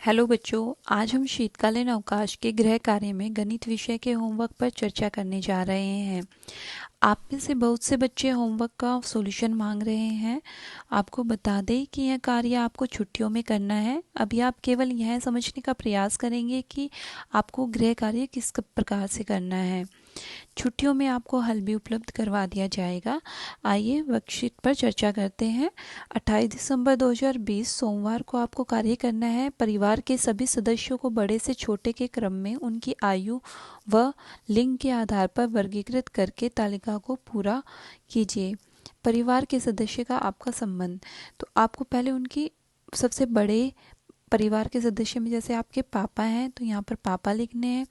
Hello बच्चों, आज हम शीतकालीन अवकाश के गृह कार्य में गणित विषय के होमवर्क पर चर्चा करने जा रहे हैं। आप में से बहुत से बच्चे होमवर्क का सॉल्यूशन मांग रहे हैं। आपको बता दें कि यह कार्य आपको छुट्टियों में करना है। अभी आप केवल यह समझने का प्रयास करेंगे कि आपको गृह कार्य किस प्रकार से करना है। छुट्टियों में आपको हल भी उपलब्ध करवा दिया जाएगा। आइए वर्कशीट पर चर्चा करते हैं। 28 दिसंबर 2020 सोमवार को आपको कार्य करना है। परिवार के सभी सदस्यों को बड़े से छोटे के क्रम में उनकी आयु व लिंग के आधार पर वर्गीकृत करके तालिका को पूरा कीजिए। परिवार के सदस्य का आपका संबंध, तो आपको पहले उनकी सबसे बड़े परिवार के सदस्य में जैसे आपके पापा हैं तो यहाँ पर पापा लिखने हैं,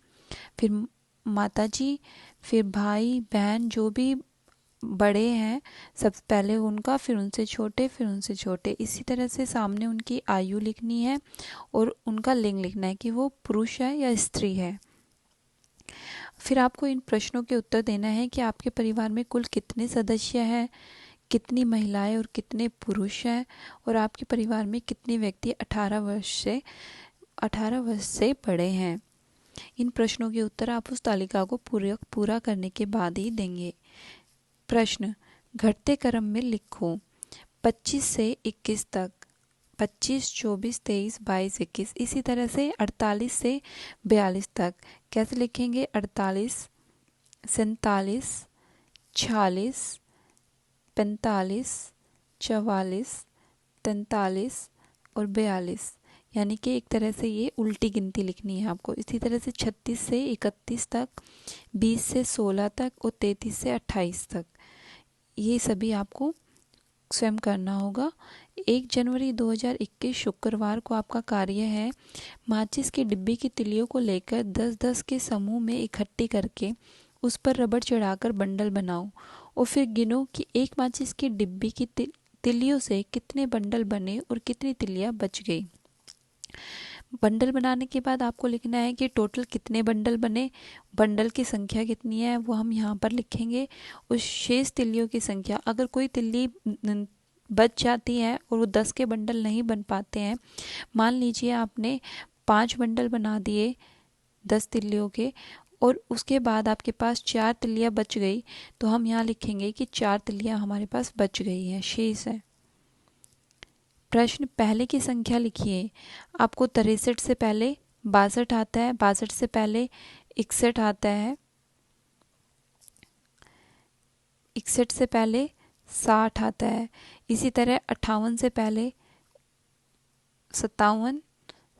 फिर माता जी, फिर भाई बहन जो भी बड़े हैं सबसे पहले उनका, फिर उनसे छोटे, फिर उनसे छोटे। इसी तरह से सामने उनकी आयु लिखनी है और उनका लिंग लिखना है कि वो पुरुष है या स्त्री है। फिर आपको इन प्रश्नों के उत्तर देना है कि आपके परिवार में कुल कितने सदस्य हैं, कितनी महिलाएं और कितने पुरुष हैं, और आपके परिवार में कितने व्यक्ति 18 वर्ष से बड़े हैं। इन प्रश्नों के उत्तर आप उस तालिका को पूरा करने के बाद ही देंगे। प्रश्न घटते क्रम में लिखो। 25 से 21 तक, 25, 24, 23, 22, 21। इसी तरह से 48 से 42 तक कैसे लिखेंगे? 48, 47, 46, 45, 44, 43 और 42। यानी कि एक तरह से ये उल्टी गिनती लिखनी है आपको। इसी तरह से 36 से 31 तक, 20 से 16 तक और 33 से 28 तक, ये सभी आपको स्वयं करना होगा। 1 जनवरी 2021 शुक्रवार को आपका कार्य है माचिस की डिब्बी की तिलियों को लेकर 10-10 के समूह में इकट्ठी करके उस पर रबड़ चढ़ाकर बंडल बनाओ और फिर गिनो कि एक माचिस की डिब्बी की तिलियों से कितने बंडल बने और कितनी तिलियां बच गई। बंडल बनाने के बाद आपको लिखना है कि टोटल कितने बंडल बने, बंडल की संख्या कितनी है वो हम यहाँ पर लिखेंगे। उस शेष तिल्लियों की संख्या, अगर कोई तिल्ली बच जाती है और वो 10 के बंडल नहीं बन पाते हैं, मान लीजिए आपने 5 बंडल बना दिए 10 तिल्लियों के और उसके बाद आपके पास 4 तिल्लियाँ बच गई, तो हम यहाँ लिखेंगे कि 4 तिल्लियाँ हमारे पास बच गई हैं, शेष है। प्रश्न पहले की संख्या लिखिए। आपको 63 से पहले 62 आता है, 62 से पहले 61 आता है, 61 से पहले 60 आता है। इसी तरह 58 से पहले 57,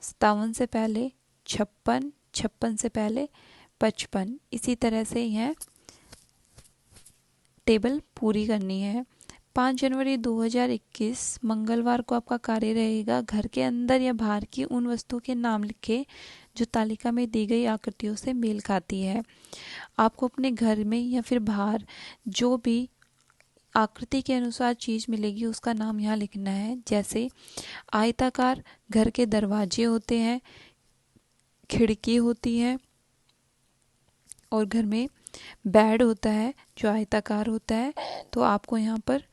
57 से पहले 56, 56 से पहले 55। इसी तरह से यह टेबल पूरी करनी है। 5 जनवरी 2021 मंगलवार को आपका कार्य रहेगा घर के अंदर या बाहर की उन वस्तुओं के नाम लिखे जो तालिका में दी गई आकृतियों से मेल खाती है। आपको अपने घर में या फिर बाहर जो भी आकृति के अनुसार चीज़ मिलेगी उसका नाम यहाँ लिखना है। जैसे आयताकार घर के दरवाजे होते हैं, खिड़की होती है और घर में बेड होता है जो आयताकार होता है, तो आपको यहाँ पर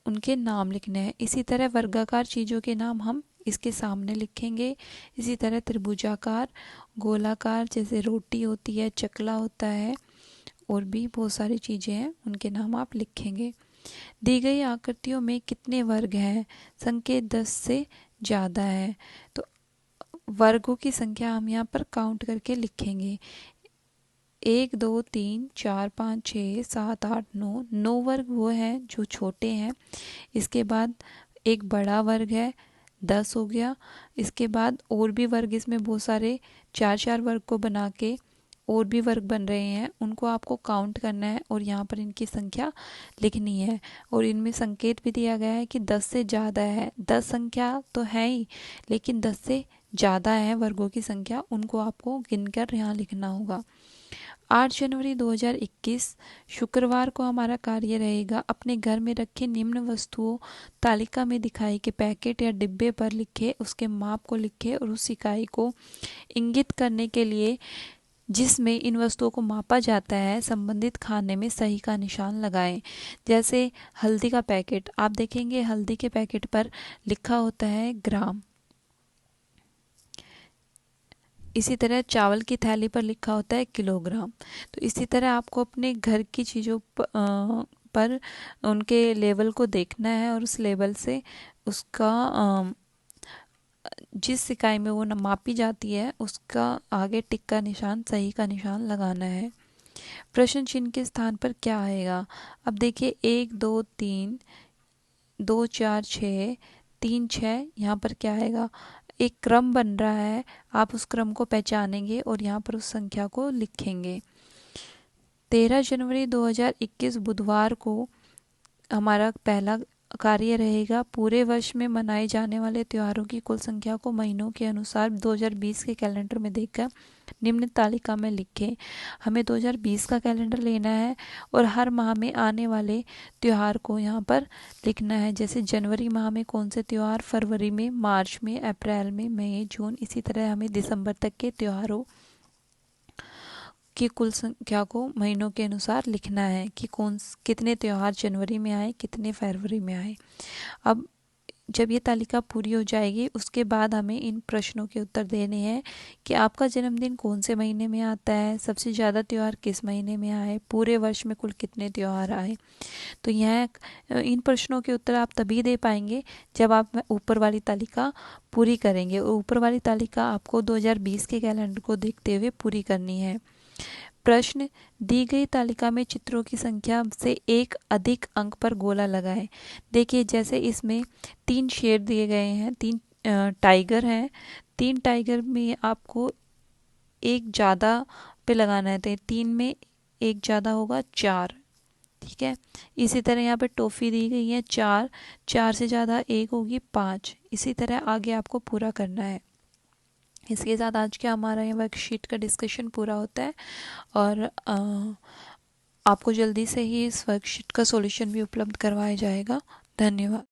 उनके नाम लिखने हैं। इसी तरह वर्गाकार चीज़ों के नाम हम इसके सामने लिखेंगे। इसी तरह त्रिभुजाकार, गोलाकार जैसे रोटी होती है, चकला होता है और भी बहुत सारी चीज़ें हैं, उनके नाम आप लिखेंगे। दी गई आकृतियों में कितने वर्ग हैं? संकेत 10 से ज़्यादा है, तो वर्गों की संख्या हम यहाँ पर काउंट करके लिखेंगे। 1, 2, 3, 4, 5, 6, 7, 8, 9। 9 वर्ग वो हैं जो छोटे हैं। इसके बाद एक बड़ा वर्ग है, 10 हो गया। इसके बाद और भी वर्ग, इसमें बहुत सारे 4-4 वर्ग को बना के और भी वर्ग बन रहे हैं, उनको आपको काउंट करना है और यहाँ पर इनकी संख्या लिखनी है। और इनमें संकेत भी दिया गया है कि 10 से ज़्यादा है। 10 संख्या तो है ही, लेकिन 10 से ज़्यादा है वर्गों की संख्या, उनको आपको गिनकर यहाँ लिखना होगा। 8 जनवरी 2021 शुक्रवार को हमारा कार्य रहेगा अपने घर में रखे निम्न वस्तुओं तालिका में दिखाई के पैकेट या डिब्बे पर लिखे, उसके माप को लिखे और उस इकाई को इंगित करने के लिए जिसमें इन वस्तुओं को मापा जाता है संबंधित खाने में सही का निशान लगाएं। जैसे हल्दी का पैकेट, आप देखेंगे हल्दी के पैकेट पर लिखा होता है ग्राम। इसी तरह चावल की थैली पर लिखा होता है किलोग्राम। तो इसी तरह आपको अपने घर की चीज़ों पर उनके लेवल को देखना है और उस लेवल से उसका जिस इकाई में वो मापी जाती है उसका आगे टिक का निशान, सही का निशान लगाना है। प्रश्न चिन्ह के स्थान पर क्या आएगा? अब देखिए 1 2 3 2 4 6 3 6, यहाँ पर क्या आएगा? एक क्रम बन रहा है, आप उस क्रम को पहचानेंगे और यहाँ पर उस संख्या को लिखेंगे। 13 जनवरी 2021 बुधवार को हमारा पहला कार्य रहेगा पूरे वर्ष में मनाए जाने वाले त्योहारों की कुल संख्या को महीनों के अनुसार 2020 के कैलेंडर में देखकर निम्न तालिका में लिखें। हमें 2020 का कैलेंडर लेना है और हर माह में आने वाले त्योहार को यहाँ पर लिखना है। जैसे जनवरी माह में कौन से त्योहार, फरवरी में, मार्च में, अप्रैल में, मई, जून, इसी तरह हमें दिसंबर तक के त्योहारों की कुल संख्या को महीनों के अनुसार लिखना है कि कितने त्योहार जनवरी में आए, कितने फरवरी में आए। अब जब ये तालिका पूरी हो जाएगी उसके बाद हमें इन प्रश्नों के उत्तर देने हैं कि आपका जन्मदिन कौन से महीने में आता है, सबसे ज़्यादा त्यौहार किस महीने में आए, पूरे वर्ष में कुल कितने त्यौहार आए। तो यह इन प्रश्नों के उत्तर आप तभी दे पाएंगे जब आप ऊपर वाली तालिका पूरी करेंगे। और ऊपर वाली तालिका आपको 2020 के कैलेंडर को देखते हुए पूरी करनी है। प्रश्न, दी गई तालिका में चित्रों की संख्या से एक अधिक अंक पर गोला लगाएं। देखिए जैसे इसमें 3 शेर दिए गए हैं, 3 टाइगर हैं। 3 टाइगर में आपको एक ज़्यादा पे लगाना है, तो 3 में एक ज़्यादा होगा 4, ठीक है। इसी तरह यहाँ पे टॉफ़ी दी गई है 4, 4 से ज़्यादा एक होगी 5। इसी तरह आगे आपको पूरा करना है। इसके साथ आज का हमारा ये वर्कशीट का डिस्कशन पूरा होता है और आपको जल्दी से ही इस वर्कशीट का सॉल्यूशन भी उपलब्ध करवाया जाएगा। धन्यवाद।